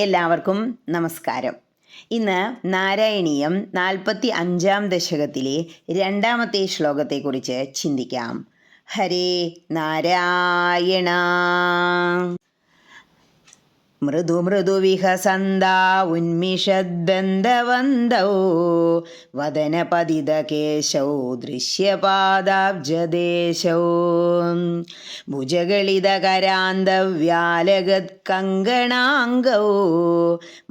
എല്ലാവർക്കും നമസ്കാരം. ഇന്ന് നാരായണീയം 45-ാം ദശകത്തിലെ രണ്ടാമത്തെ ശ്ലോകത്തെക്കുറിച്ച് ചിന്തിക്കാം. ഹരേ നാരായണ. മൃദു മൃദു വിഹസന്താ ഉന്മിഷദ്ബന്ധവന്തൗ വദനപതിതകേശൗ ദൃശ്യപാദാബ്ജദേശൗ ഭുജഗളിതകരാന്തവ്യാലഗത്കങ്കണാംഗൗ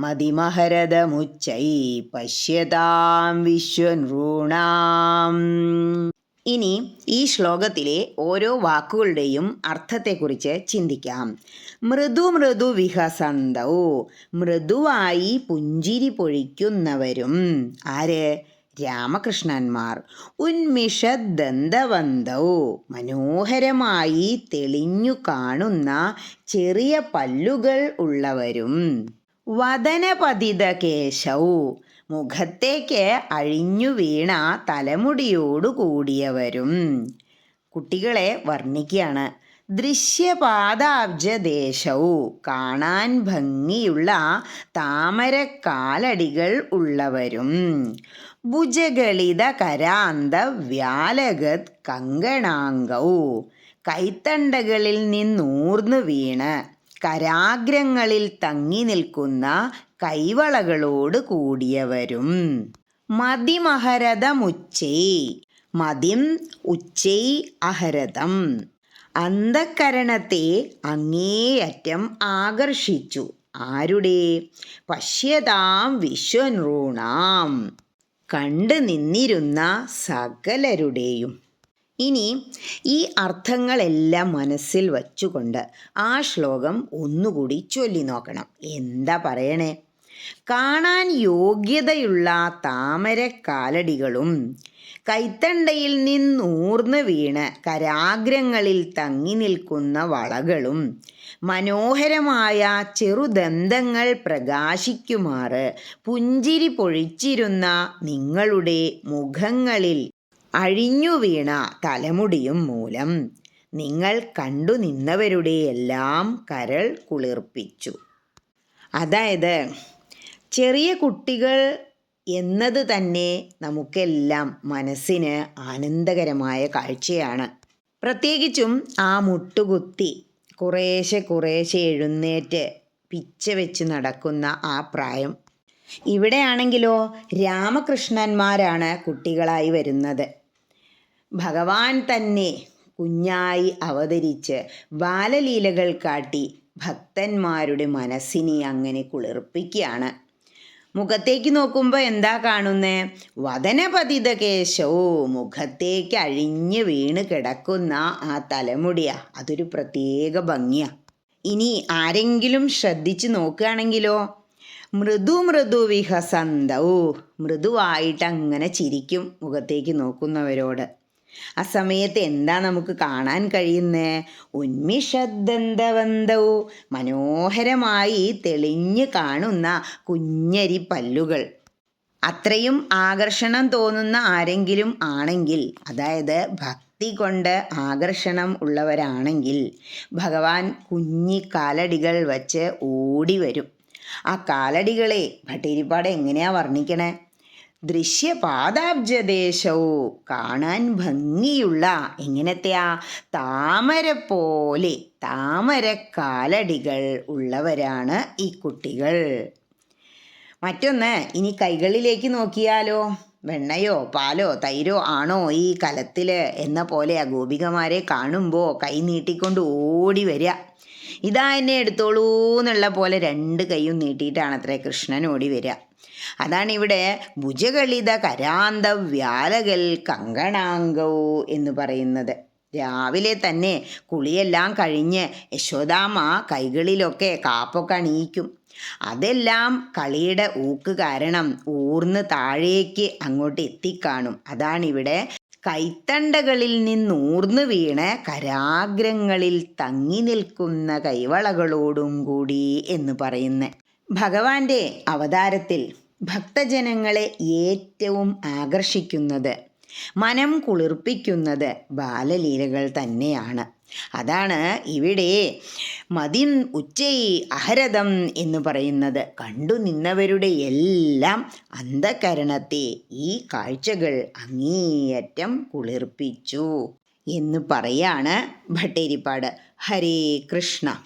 മതിമഹരദമുച്ചൈ പശ്യതാം വിശ്വനൃണാം. ഇനി ഈ ശ്ലോകത്തിലെ ഓരോ വാക്കുകളുടെയും അർത്ഥത്തെക്കുറിച്ച് ചിന്തിക്കാം. മൃദു മൃദു വിഹസന്തൗ, മൃദുവായി പുഞ്ചിരി പൊഴിക്കുന്നവരും. ആര്? രാമകൃഷ്ണന്മാർ. ഉന്മിഷദന്തവന്തൗ, മനോഹരമായി തെളിഞ്ഞു കാണുന്ന ചെറിയ പല്ലുകൾ ഉള്ളവരും. വദനപതിതകേശൗ, മുഖത്തേക്ക് അഴിഞ്ഞു വീണ തലമുടിയോടു കൂടിയവരും. കുട്ടികളെ വർണ്ണിക്കുകയാണ്. ദൃശ്യപാദാബ്ജദേശൗ, കാണാൻ ഭംഗിയുള്ള താമരക്കാലടികൾ ഉള്ളവരും. ഭുജഗളിത കരാന്ത വ്യാലഗത് കങ്കണാംഗൗ, കൈത്തണ്ടകളിൽ നിന്നൂർന്നു വീണ് കരാഗ്രങ്ങളിൽ തങ്ങി നിൽക്കുന്ന കൈവളകളോട് കൂടിയവരും. മതിമഹരദമുച്ചൈ, മതിം ഉച്ചൈ അഹരതം, അന്ധക്കരണത്തെ അങ്ങേയറ്റം ആകർഷിച്ചു. ആരുടെ? പശ്യതാം വിശ്വനൃണാം, കണ്ടു നിന്നിരുന്ന സകലരുടെയും. ഇനി ഈ അർത്ഥങ്ങളെല്ലാം മനസ്സിൽ വച്ചുകൊണ്ട് ആ ശ്ലോകം ഒന്നുകൂടി ചൊല്ലി നോക്കണം. എന്താ പറയണേ? കാണാൻ യോഗ്യതയുള്ള താമരക്കാലടികളും കൈത്തണ്ടയിൽ നിന്നൂർന്നു വീണ് കരാഗ്രങ്ങളിൽ തങ്ങി നിൽക്കുന്ന വളകളും മനോഹരമായ ചെറുദന്തങ്ങൾ പ്രകാശിക്കുമാറ് പുഞ്ചിരി പൊഴിച്ചിരുന്ന നിങ്ങളുടെ മുഖങ്ങളിൽ അഴിഞ്ഞു വീണ തലമുടിയും മൂലം നിങ്ങൾ കണ്ടു നിന്നവരുടെയെല്ലാം കരൾ കുളിർപ്പിച്ചു. അതായത് ചെറിയ കുട്ടികൾ എന്നത് തന്നെ നമുക്കെല്ലാം മനസ്സിന് ആനന്ദകരമായ കാഴ്ചയാണ്. പ്രത്യേകിച്ചും ആ മുട്ടുകുത്തി കുറേശ്ശെ എഴുന്നേറ്റ് പിച്ച വെച്ച് നടക്കുന്ന ആ പ്രായം. ഇവിടെയാണെങ്കിലോ രാമകൃഷ്ണന്മാരാണ് കുട്ടികളായി വരുന്നത്. ഭഗവാൻ തന്നെ കുഞ്ഞായി അവതരിച്ച് ബാലലീലകൾ കാട്ടി ഭക്തന്മാരുടെ മനസ്സിനെ അങ്ങനെ കുളിർപ്പിക്കുകയാണ്. മുഖത്തേക്ക് നോക്കുമ്പോൾ എന്താ കാണുന്നേ? വദനപതിതകേശോ, മുഖത്തേക്ക് അഴിഞ്ഞ് വീണ് കിടക്കുന്ന ആ തലമുടിയാ. അതൊരു പ്രത്യേക ഭംഗിയാ. ഇനി ആരെങ്കിലും ശ്രദ്ധിച്ച് നോക്കുകയാണെങ്കിലോ, മൃദു മൃദു വിഹസന്തൗ, മൃദുവായിട്ട് അങ്ങനെ ചിരിക്കും മുഖത്തേക്ക് നോക്കുന്നവരോട്. ആ സമയത്ത് എന്താ നമുക്ക് കാണാൻ കഴിയുന്നേ? ഉന്മിഷദന്തവന്തൗ, മനോഹരമായി തെളിഞ്ഞു കാണുന്ന കുഞ്ഞരി പല്ലുകൾ. അത്രയും ആകർഷണം തോന്നുന്ന ആരെങ്കിലും ആണെങ്കിൽ, അതായത് ഭക്തി കൊണ്ട് ആകർഷണം ഉള്ളവരാണെങ്കിൽ, ഭഗവാൻ കുഞ്ഞി കാലടികൾ വച്ച് ഓടി വരും. ആ കാലടികളെ ഭട്ടതിരിപ്പാട് എങ്ങനെയാ വർണ്ണിക്കണേ? ദൃശ്യപാദാബ്ജദേശവും, കാണാൻ ഭംഗിയുള്ള എങ്ങനത്തെയാ? താമര പോലെ താമരക്കാലടികൾ ഉള്ളവരാണ് ഈ കുട്ടികൾ. മറ്റൊന്ന്, ഇനി കൈകളിലേക്ക് നോക്കിയാലോ? വെണ്ണയോ പാലോ തൈരോ ആണോ ഈ കലത്തിൽ എന്ന പോലെ ആ ഗോപികമാരെ കാണുമ്പോൾ കൈ നീട്ടിക്കൊണ്ട് ഓടി വരിക. ഇതാ എന്നെ എടുത്തോളൂ എന്നുള്ള പോലെ രണ്ട് കൈയും നീട്ടിയിട്ടാണ് അത്രേ കൃഷ്ണൻ ഓടി വരിക. അതാണ് ഇവിടെ ഭുജഗളിത കരാന്ത വ്യാലകൽ കങ്കണാംഗൗ എന്ന് പറയുന്നത്. രാവിലെ തന്നെ കുളിയെല്ലാം കഴിഞ്ഞ് യശോദാമ്മ കൈകളിലൊക്കെ കാപ്പൊക്കെ അണിയിക്കും. അതെല്ലാം കളിയുടെ ഊക്ക് കാരണം ഊർന്ന് താഴേക്ക് അങ്ങോട്ട് എത്തിക്കാണും. അതാണിവിടെ കൈത്തണ്ടകളിൽ നിന്നൂർന്നു വീണ് കരാഗ്രങ്ങളിൽ തങ്ങി നിൽക്കുന്ന കൈവളകളോടും കൂടി എന്ന് പറയുന്നത്. ഭഗവാന്റെ അവതാരത്തിൽ ഭക്തജനങ്ങളെ ഏറ്റവും ആകർഷിക്കുന്നത്, മനം കുളിർപ്പിക്കുന്നത് ബാലലീലകൾ തന്നെയാണ്. അതാണ് ഇവിടെ മതിൻ ഉച്ചൈ അഹരതം എന്ന് പറയുന്നത്. കണ്ടു നിന്നവരുടെ എല്ലാം അന്ധകരണത്തെ ഈ കാഴ്ചകൾ അങ്ങേയറ്റം കുളിർപ്പിച്ചു എന്ന് പറയാണ് ഭട്ടേരിപ്പാട്. ഹരേ കൃഷ്ണ.